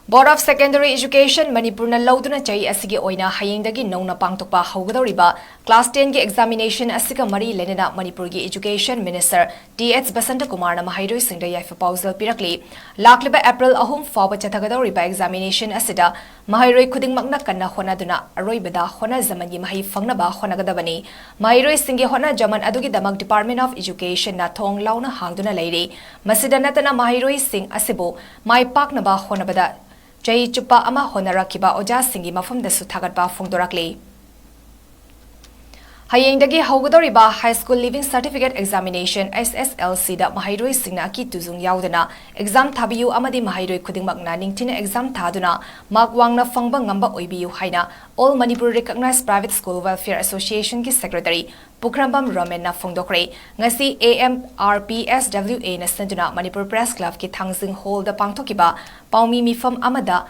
Board of Secondary Education Manipurna lauduna chai asigi oina hayengdagi nauna pangtokpa haugadoriba class 10 gi examination asiga mari lenena Manipur gi Education Minister 𝗘𝗫𝗔𝗦𝗦 na mahairoi singda yaifa pausal pirakli lakliba April 3 fawba chathagadoriba examination asida mahairoi khudingmakna kanna honaduna aroibada hona zamangi mahi fangnaba honagadabani mahairoi singi hona jaman adugi damak Department of Education na thong launa hangduna leiri masida natana mahairoi sing asibu mai paknaba honabada 𝗘𝗫𝗔𝗦𝗦 honarakiba oja singi mafamdasu thagatba phongdorakli hayengdagi haugadoriba high school living certificate examination SSLC da mahairoi singna ki tuzung yaudana exam thabiyu amadi mahairoi khudingmakna ningthina exam thaduna mark wangna fangba ngamba oibiyu haina All Manipur Recognized Private School Welfare Association ki secretary Pukrambam Roman na phongdokre ngasi AMRPSWA na senduna Manipur Press Club ki Thangsing Hall da pangthokiba paumi mifam amada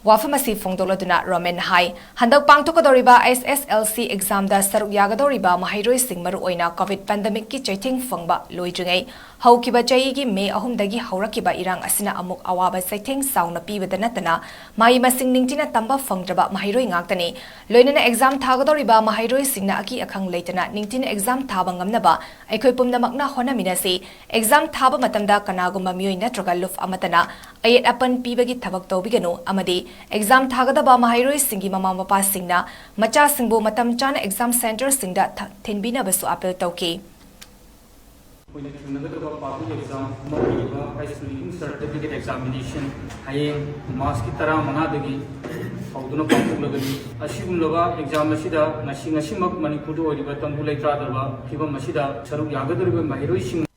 wafamasi phongdoladuna Roman Hai handak pangtokadoriba SSLC exam da saruk yagadoriba mahairoi sing maru oina COVID pandemic ki chaithing phangba loijringai haukiba chai gi May 3 dagi haurakiba irang asina amuk awaba chaithing sauna pibada natana mai masing ningtina tamba phangdraba mahairoi ngaktani loinana exam thagadoriba mahairoi singna aki akhang leitana ningtina exam thaba ngamnaba aikhoi pumnamakna honaminasi exam thaba matamda kanagumba mioi natraga luf amatana ayet apan pibagi thabak tawbiganu amadi exam thagadaba mahairoi singi mama mapa singna macha singbu matam chana exam center singda thinbina basu apel tawki high school living certificate examination hayeng mas ki tara manga dagi hauduna pangtulagani asigumlaba exam asida ngasimak manipur do oriba tambu leitra darba phibam asida saruk yagadoriba mahairoi sing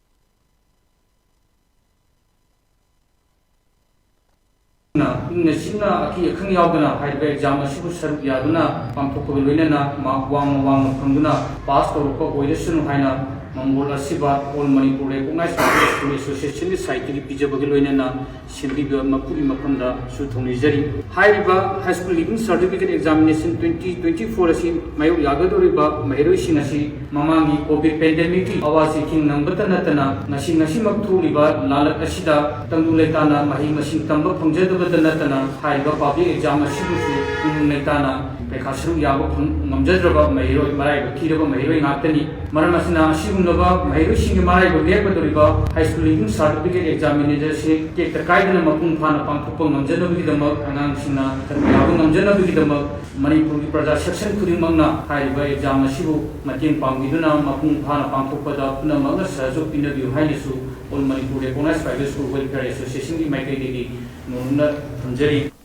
Nasina aki akhang yaudana haiba exam asibu saruk yaduna pangthokpa loinana mark wang phangduna pass tawpa oirasunu haina Mangol asiba All Manipur Recognized Private School Association ki site ki pijabagi loinana simbiba mapuri mapamda su thonijari haiba high school living certificate examination 2024 asi mayu yagadoriba mahairoi sing asi mamangi COVID pandemic ki awasi king nambata natana nasi makthuliba lalat asida tangdu leitana mahi masing tamba phangjadabada natana haiba public exam asibu su leitana pekhasu yaba ngamjadraba mahairoi marai bakiraba mahairoi ngaktani maram asina asigunaba mahairoi singi marai bakdoriba high school living certificate examination se ke takaidana mapung phana pangthokpa ngamjanabagi damak angang sina yaba ngamjanabagi damak Manipur ki praja section khudingmangna haiba exam asibu mateng pangiduna mapung phana pangthokpada punamagna sahajog pinabiu hainisu All Manipur Recognized Private School Welfare Association ki maikai degi nunna thamjari